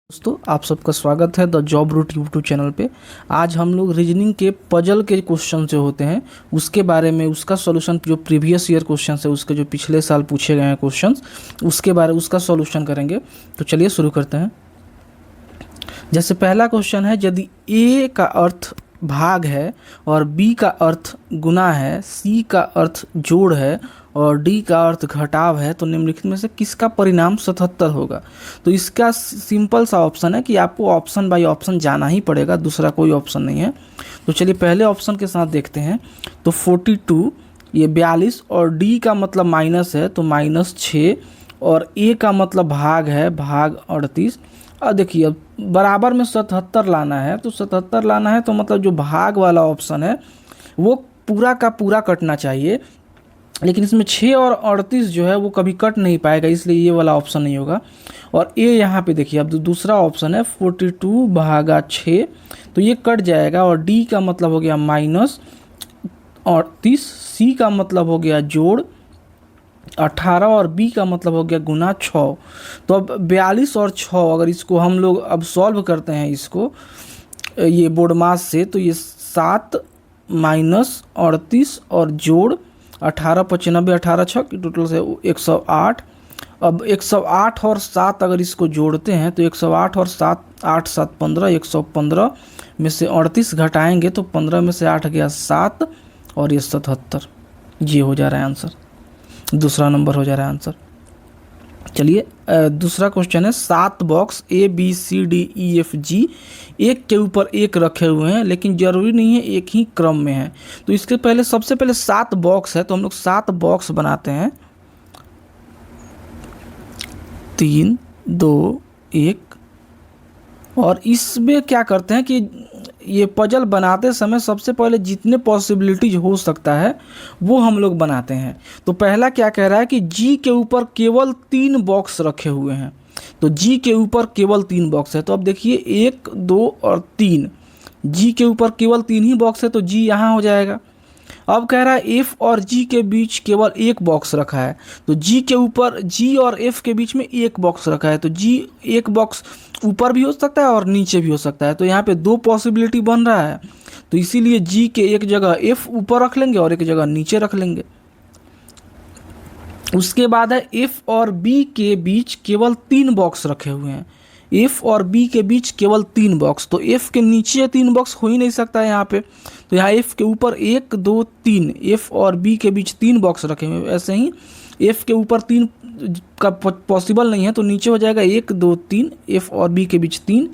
दोस्तों आप सबका स्वागत है the job route YouTube channel पे। आज हम लोग रीजनिंग के पजल के क्वेश्चन जो होते हैं उसके बारे में, उसका सॉल्यूशन, जो प्रीवियस ईयर क्वेश्चन है उसके जो पिछले साल पूछे गए हैं क्वेश्चंस उसके बारे में उसका सॉल्यूशन करेंगे। तो चलिए शुरू करते हैं। जैसे पहला क्वेश्चन है, यदि ए का अर्थ भाग है और बी का अर्थ गुना है, सी का अर्थ जोड़ है और डी का अर्थ घटाव है, तो निम्नलिखित में से किसका परिणाम 77 होगा। तो इसका सिंपल सा ऑप्शन है कि आपको ऑप्शन बाय ऑप्शन जाना ही पड़ेगा, दूसरा कोई ऑप्शन नहीं है। तो चलिए पहले ऑप्शन के साथ देखते हैं। तो 42 ये 42 और डी का मतलब माइनस है तो -6 और ए का मतलब भाग है, भाग 38। अब देखिए, अब बराबर में 77 लाना है, तो 77 लाना है तो मतलब जो भाग वाला ऑप्शन है वो पूरा का पूरा कटना चाहिए, लेकिन इसमें 6 और 38 जो है वो कभी कट नहीं पाएगा, इसलिए ये वाला ऑप्शन नहीं होगा। और ए यहाँ पे देखिए, अब दूसरा ऑप्शन है 42 भागा 6, तो ये कट जाएगा। और डी का मतलब हो गया -38, सी का मतलब हो गया जोड़ 18 और बी का मतलब हो गया गुना 6। तो अब 42 और 6 अगर इसको हम लोग अब सॉल्व करते हैं इसको ये बोर्ड मास से, तो ये 7 माइनस 38 और जोड़ 18 95 18 6 की टोटल से 108। अब 108 और 7 अगर इसको जोड़ते हैं तो 108 और 7 8 7 15, 115 में से 38 घटाएंगे तो 15 में से 8 गया 7 और ये 77। ये हो जा रहा है आंसर, दूसरा नंबर हो जा रहा है आंसर। चलिए दूसरा क्वेश्चन है, 7 box A B C D E F G एक के ऊपर एक रखे हुए हैं, लेकिन जरूरी नहीं है एक ही क्रम में है। तो इसके पहले सबसे पहले 7 बॉक्स है तो हम लोग 7 बॉक्स बनाते हैं, 3 2 1। और इसमें क्या करते हैं कि ये पजल बनाते समय सबसे पहले जितने पॉसिबिलिटीज हो सकता है वो हम लोग बनाते हैं। तो पहला क्या कह रहा है कि जी के ऊपर केवल 3 बॉक्स रखे हुए हैं, तो जी के ऊपर केवल 3 बॉक्स है। तो अब देखिए 1 2 और 3, जी के ऊपर केवल 3 ही बॉक्स है तो जी यहाँ हो जाएगा। अब कह रहा है एफ और जी के बीच केवल एक बॉक्स रखा है, तो जी के ऊपर, जी और एफ के बीच में एक बॉक्स रखा है, तो जी एक बॉक्स ऊपर भी हो सकता है और नीचे भी हो सकता है। तो यहाँ पे 2 पॉसिबिलिटी बन रहा है, तो इसीलिए जी के एक जगह एफ ऊपर रख लेंगे और एक जगह नीचे रख लेंगे। उसके बाद है एफ और बी के बीच केवल 3 बॉक्स रखे हुए हैं, एफ और बी के बीच केवल 3 बॉक्स, तो एफ के नीचे 3 बॉक्स हो ही नहीं सकता है यहाँ पे। तो यहाँ एफ के ऊपर 1 2 3, एफ और बी के बीच 3 बॉक्स रखे हुए हैं। ऐसे ही एफ के ऊपर 3 का पॉसिबल नहीं है तो नीचे हो जाएगा 1 2 3, एफ और बी के बीच 3।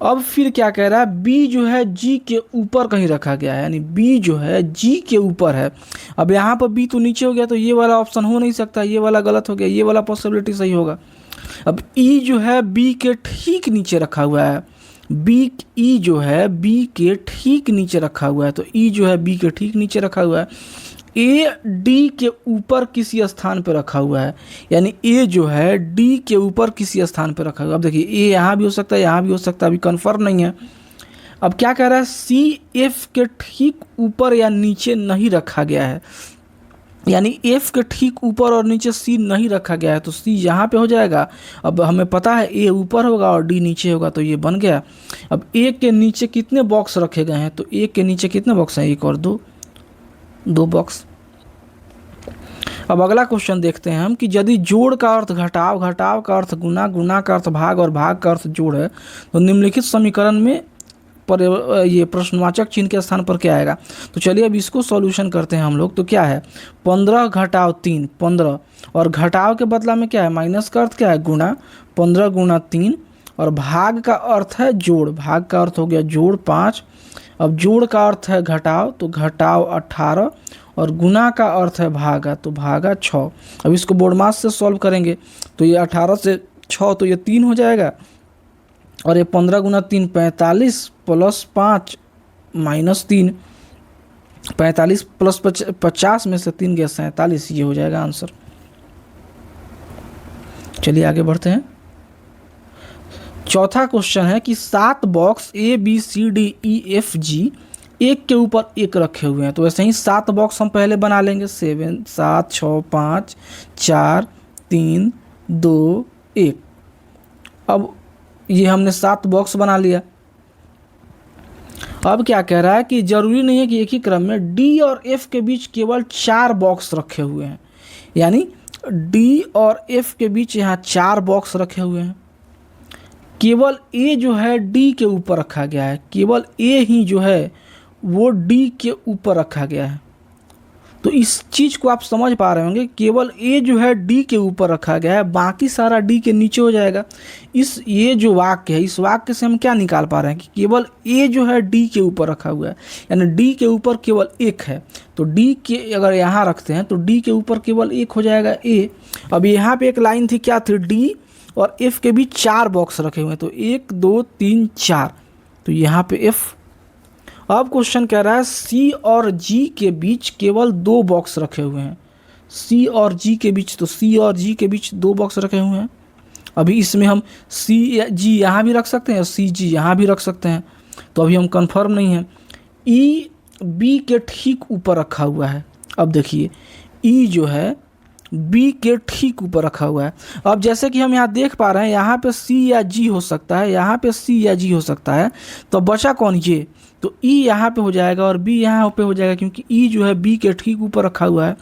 अब फिर क्या कह रहा है, बी जो है जी के ऊपर कहीं रखा गया है, यानी बी जो है जी के ऊपर है। अब यहाँ पर बी तो नीचे हो गया तो ये वाला ऑप्शन हो नहीं सकता, ये वाला गलत हो गया, ये वाला पॉसिबिलिटी सही होगा। अब ई जो है बी के ठीक नीचे रखा हुआ है, बी ई जो है बी के ठीक नीचे रखा हुआ है, तो ई जो है बी के ठीक नीचे रखा हुआ है। ए डी के ऊपर किसी स्थान पर रखा हुआ है, यानी ए जो है डी के ऊपर किसी स्थान पर रखा हुआ है। अब देखिए ए यहाँ भी हो सकता है, यहाँ भी हो सकता है, अभी कन्फर्म नहीं है। अब क्या कह रहा है, सी एफ के ठीक ऊपर या नीचे नहीं रखा गया है, यानी एफ के ठीक ऊपर और नीचे सी नहीं रखा गया है, तो सी यहाँ पे हो जाएगा। अब हमें पता है ए ऊपर होगा और डी नीचे होगा, तो ये बन गया। अब ए के नीचे कितने बॉक्स रखे गए हैं, तो ए के नीचे कितने बॉक्स हैं, 1 और 2 बॉक्स। अब अगला क्वेश्चन देखते हैं हम कि यदि जोड़ का अर्थ घटाव, घटाव का अर्थ गुना, गुना का अर्थ भाग और भाग का अर्थ जोड़ है, तो निम्नलिखित समीकरण में पर ये प्रश्नवाचक चिन्ह के स्थान पर क्या आएगा। तो चलिए अब इसको सॉल्यूशन करते हैं हम लोग। तो क्या है, 15 घटाव 3 15, और घटाव के बदला में क्या है, माइनस का अर्थ क्या है गुना, 15 गुना 3, और भाग का अर्थ है जोड़, भाग का अर्थ हो गया जोड़ 5। अब जोड़ का अर्थ है घटाव, तो घटाव 18, और गुना का अर्थ है भागा, तो भागा 6। अब इसको बोर्ड मास से सॉल्व करेंगे तो ये 18 से 6 तो ये 3 हो जाएगा, और ये 15 गुना 3 45 प्लस 5 माइनस 3, 45 प्लस 50 में से 3 गया 47, ये हो जाएगा आंसर। चलिए आगे बढ़ते हैं। चौथा क्वेश्चन है कि 7 box A B C D E F G एक के ऊपर एक रखे हुए हैं, तो ऐसे ही 7 बॉक्स हम पहले बना लेंगे, 7 7 6 5 4 3 2 1। अब ये हमने 7 बॉक्स बना लिया। अब क्या कह रहा है कि जरूरी नहीं है कि एक ही क्रम में डी और एफ के बीच केवल 4 बॉक्स रखे हुए हैं, यानी डी और एफ के बीच यहाँ 4 बॉक्स रखे हुए हैं। केवल ए जो है डी के ऊपर रखा गया है, केवल ए ही जो है वो डी के ऊपर रखा गया है। तो इस चीज़ को आप समझ पा रहे होंगे, केवल ए जो है डी के ऊपर रखा गया है, बाकी सारा डी के नीचे हो जाएगा। ये जो वाक्य है, इस वाक्य से हम क्या निकाल पा रहे हैं कि केवल ए जो है डी के ऊपर रखा हुआ है, यानी डी के ऊपर केवल एक है। तो डी के अगर यहाँ रखते हैं तो डी के ऊपर केवल एक हो जाएगा ए। अब यहाँ पे एक लाइन थी, क्या थी, डी और एफ के बीच 4 बॉक्स रखे हुए हैं, तो 1 2 3 4, तो यहाँ पे एफ। अब क्वेश्चन कह रहा है सी और जी के बीच केवल 2 बॉक्स रखे हुए हैं। सी और जी के बीच, तो सी और जी के बीच 2 बॉक्स रखे हुए हैं। अभी इसमें हम सी जी यहाँ भी रख सकते हैं और सी जी यहाँ भी रख सकते हैं, तो अभी हम कंफर्म नहीं हैं। ई बी के ठीक ऊपर रखा हुआ है। अब देखिए ई जो है बी के ठीक ऊपर रखा हुआ है। अब जैसे कि हम यहाँ देख पा रहे हैं, यहाँ पे सी या जी हो सकता है, यहाँ पे सी या जी हो सकता है, तो बचा कौन, ये। तो ई यहाँ पे हो जाएगा और बी यहाँ पे हो जाएगा, क्योंकि ई जो है बी के ठीक ऊपर रखा हुआ है।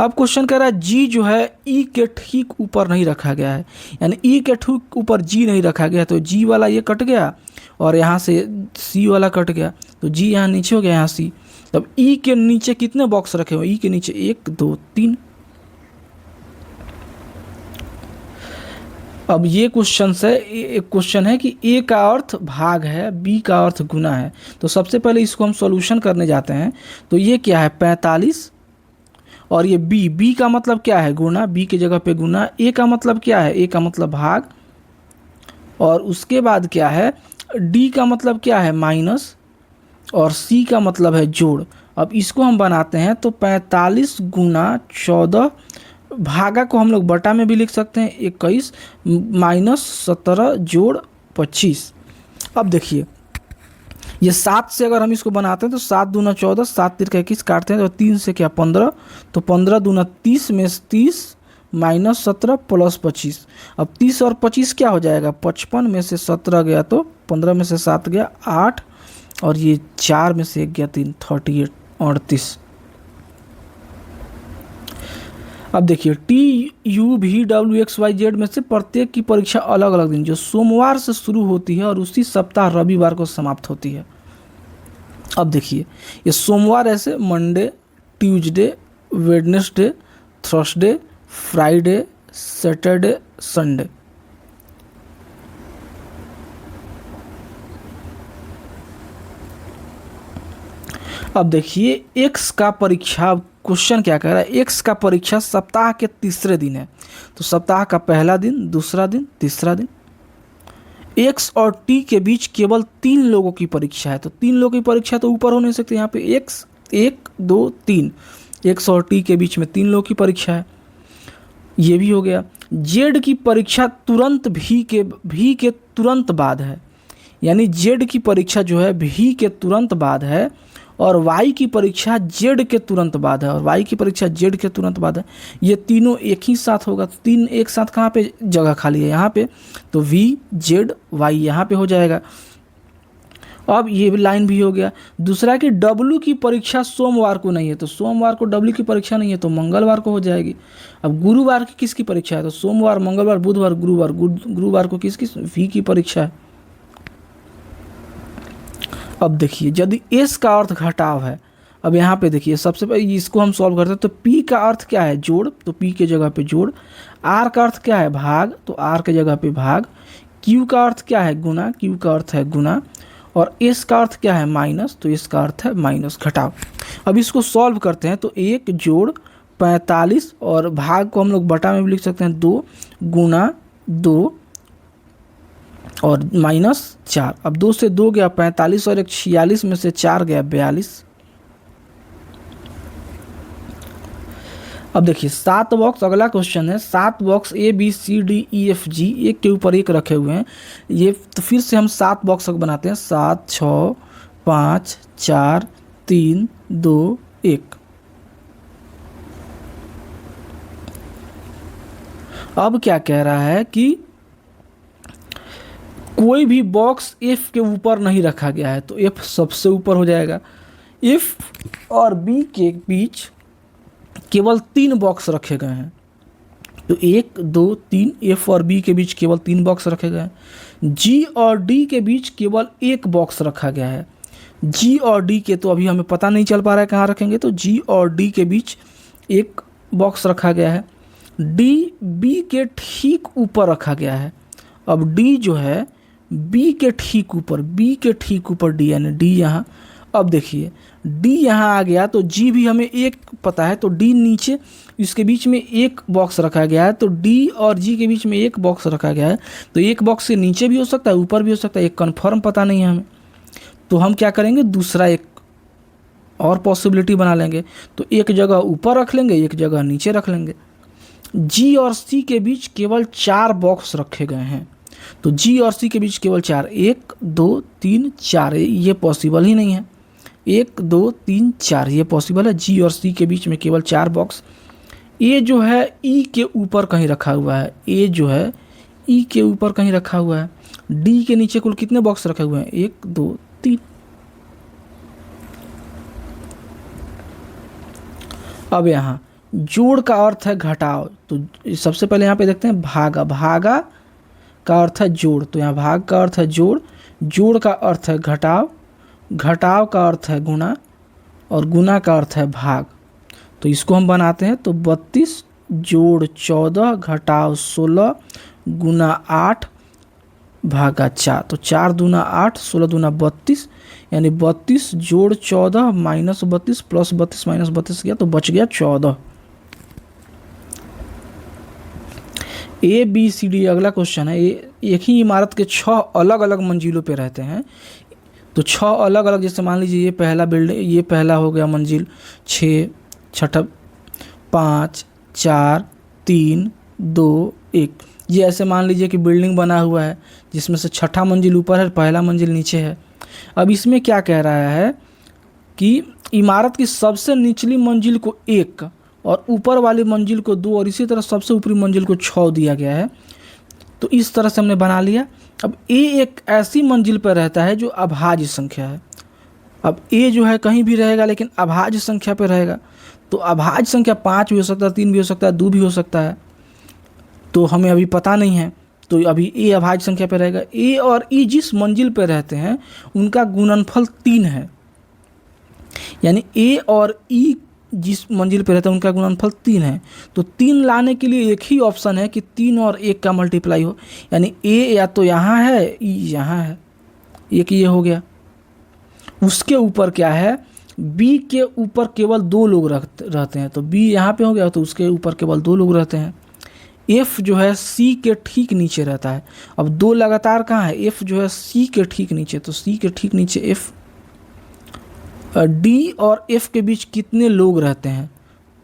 अब क्वेश्चन कह रहा है जी जो है ई के ठीक ऊपर नहीं रखा गया है, यानी ई के ठीक ऊपर जी नहीं रखा गया, तो जी वाला ये कट गया और यहाँ से सी वाला कट गया, तो जी यहाँ नीचे हो गया, यहाँ सी। तब ई के नीचे कितने बॉक्स रखे हुए, ई के नीचे 1 2 3। अब ये क्वेश्चन से एक क्वेश्चन है कि ए का अर्थ भाग है, बी का अर्थ गुना है। तो सबसे पहले इसको हम सॉल्यूशन करने जाते हैं। तो ये क्या है 45, और ये बी का मतलब क्या है, गुना, बी की जगह पे गुना। ए का मतलब क्या है, ए का मतलब भाग, और उसके बाद क्या है, डी का मतलब क्या है, माइनस, और सी का मतलब है जोड़। अब इसको हम बनाते हैं तो 45 गुना 14, भागा को हम लोग बटा में भी लिख सकते हैं, 21 माइनस 17 जोड़ 25। अब देखिए ये 7 से अगर हम इसको बनाते हैं तो 7 दूना 14, 7 तिरका 21 काटते हैं तो 3 से क्या 15, तो 15 दूना 30 में 30 माइनस 17 प्लस 25। अब 30 और 25 क्या हो जाएगा, 55 में से 17 गया तो 15 में से 7 गया 8, और ये 4 में से 1 गया 3, 38 38। अब देखिए T U V W X Y Z में से प्रत्येक की परीक्षा अलग अलग दिन, जो सोमवार से शुरू होती है और उसी सप्ताह रविवार को समाप्त होती है। अब देखिए ये सोमवार ऐसे Monday, Tuesday, Wednesday, Thursday, Friday, Saturday, Sunday. अब देखिए एक्स का परीक्षा, क्वेश्चन क्या कह रहा है, एक्स का परीक्षा सप्ताह के तीसरे दिन है। तो सप्ताह का पहला दिन, दूसरा दिन, तीसरा दिन। एक्स और टी के बीच केवल 3 लोगों की परीक्षा है। तो 3 लोगों की परीक्षा तो ऊपर हो नहीं सकती, यहाँ पे एक्स 1 2 3, एक्स और टी के बीच में 3 लोगों की परीक्षा है, ये भी हो गया। जेड की परीक्षा तुरंत भी के तुरंत बाद है, यानी जेड की परीक्षा जो है भी के तुरंत बाद है, और वाई की परीक्षा जेड के तुरंत बाद है, और वाई की परीक्षा जेड के तुरंत बाद है। ये तीनों एक ही साथ होगा, तो 3 एक साथ कहाँ पे जगह खाली है, यहाँ पे, तो वी जेड वाई यहाँ पे हो जाएगा। अब ये लाइन भी हो गया। दूसरा कि डब्ल्यू की परीक्षा सोमवार को नहीं है, तो सोमवार को डब्ल्यू की परीक्षा नहीं है, तो मंगलवार को हो जाएगी। अब गुरुवार की किसकी परीक्षा है, तो सोमवार, मंगलवार, बुधवार, गुरुवार, गुरुवार को किसकी, वी की परीक्षा है। अब देखिए यदि एस का अर्थ घटाव है, अब यहाँ पे देखिए सबसे पहले इसको हम सॉल्व करते हैं। तो पी का अर्थ क्या है, जोड़, तो पी के जगह पे जोड़। आर का अर्थ क्या है, भाग, तो आर के जगह पे भाग। क्यू का अर्थ क्या है, गुना, क्यू का अर्थ है गुना। और एस का अर्थ क्या है, माइनस, तो एस का अर्थ है माइनस, घटाव। अब इसको सॉल्व करते हैं तो 1 जोड़ 45, और भाग को हम लोग बटा में भी लिख सकते हैं, 2 गुना 2 और माइनस 4। अब 2 से 2 गया 45, और 46 में से 4 गया 42। अब देखिए 7 बॉक्स, अगला क्वेश्चन है 7 box A B C D E F G एक के ऊपर एक रखे हुए हैं। ये तो फिर से हम 7 बॉक्स बनाते हैं, 7 6 5 4 3 2 1। अब क्या कह रहा है कि कोई भी बॉक्स एफ के ऊपर नहीं रखा गया है, तो एफ सबसे ऊपर हो जाएगा। एफ और बी के बीच केवल 3 बॉक्स रखे गए हैं, तो 1 2 3, एफ और बी के बीच केवल 3 बॉक्स रखे गए हैं। जी और डी के बीच केवल 1 बॉक्स रखा गया है। जी और डी के तो अभी हमें पता नहीं चल पा रहा है कहाँ रखेंगे, तो जी और डी के बीच 1 बॉक्स रखा गया है। डी बी के ठीक ऊपर रखा गया है। अब डी जो है बी के ठीक ऊपर डी, यानी डी यहाँ। अब देखिए डी यहाँ आ गया तो जी भी हमें 1 पता है, तो डी नीचे, इसके बीच में 1 बॉक्स रखा गया है, तो डी और जी के बीच में 1 बॉक्स रखा गया है। तो 1 बॉक्स से नीचे भी हो सकता है, ऊपर भी हो सकता है, एक कन्फर्म पता नहीं है हमें। तो हम क्या करेंगे, दूसरा एक और पॉसिबिलिटी बना लेंगे। तो एक जगह ऊपर रख लेंगे, एक जगह नीचे रख लेंगे। जी और सी के बीच केवल 4 बॉक्स रखे गए हैं, तो जी और सी के बीच केवल 4, 1 2 3 4, ये पॉसिबल ही नहीं है। 1 2 3 4 ये पॉसिबल है। जी और सी के बीच में केवल 4 बॉक्स। ए जो है ई के ऊपर कहीं रखा हुआ है, ए जो है ई के ऊपर कहीं रखा हुआ है। डी के नीचे कुल कितने बॉक्स रखे हुए हैं, 1 2 3। अब यहाँ जोड़ का अर्थ है घटाव, तो सबसे पहले यहाँ पे देखते हैं भागा। भागा का अर्थ है जोड़, तो यहाँ भाग का अर्थ है जोड़, जोड़ का अर्थ है घटाव, घटाव का अर्थ है गुना, और गुना का अर्थ है भाग। तो इसको हम बनाते हैं, तो 32 जोड़ 14 घटाव 16 गुना 8 भागा 4, तो 4 दूना 8, 16 दूना 32, यानी 32 जोड़ 14 माइनस 32 प्लस 32 माइनस 32 किया तो बच गया 14। ए बी सी डी अगला क्वेश्चन है। एक ही इमारत के 6 अलग अलग मंजिलों पे रहते हैं, तो 6 अलग अलग, जैसे मान लीजिए ये पहला बिल्डिंग, ये पहला हो गया मंजिल 6, छठा 5 4 3 2 1, ये ऐसे मान लीजिए कि बिल्डिंग बना हुआ है जिसमें से छठा मंजिल ऊपर है, पहला मंजिल नीचे है। अब इसमें क्या कह रहा है कि इमारत की सबसे निचली मंजिल को 1 और ऊपर वाली मंजिल को 2 और इसी तरह सबसे ऊपरी मंजिल को 6 दिया गया है। तो इस तरह से हमने बना लिया। अब ए एक ऐसी मंजिल पर रहता है जो अभाज्य संख्या है। अब ए जो है कहीं भी रहेगा लेकिन अभाज्य संख्या पर रहेगा, तो अभाज्य संख्या 5 भी हो सकता है, 3 भी हो सकता है, 2 भी हो सकता है, तो हमें अभी पता नहीं है। तो अभी ए अभाज्य संख्या पर रहेगा। ए और ई जिस मंजिल पर रहते हैं उनका गुणनफल 3 है, यानी ए और ई जिस मंजिल पे रहता है उनका गुणनफल 3 है। तो 3 लाने के लिए एक ही ऑप्शन है कि 3 और 1 का मल्टीप्लाई हो, यानी ए या तो यहाँ है, ई यहाँ है, एक ये हो गया। उसके ऊपर क्या है, बी के ऊपर केवल 2 लोग रहते हैं, तो बी यहाँ पे हो गया, तो उसके ऊपर केवल 2 लोग रहते हैं। एफ जो है सी के ठीक नीचे रहता है। अब 2 लगातार कहाँ है, एफ जो है सी के ठीक नीचे, तो सी के ठीक नीचे एफ। डी और एफ के बीच कितने लोग रहते हैं,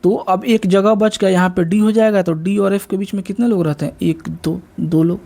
तो अब एक जगह बच गया, यहाँ पे डी हो जाएगा, तो डी और एफ के बीच में कितने लोग रहते हैं, 1 2 2 लोग।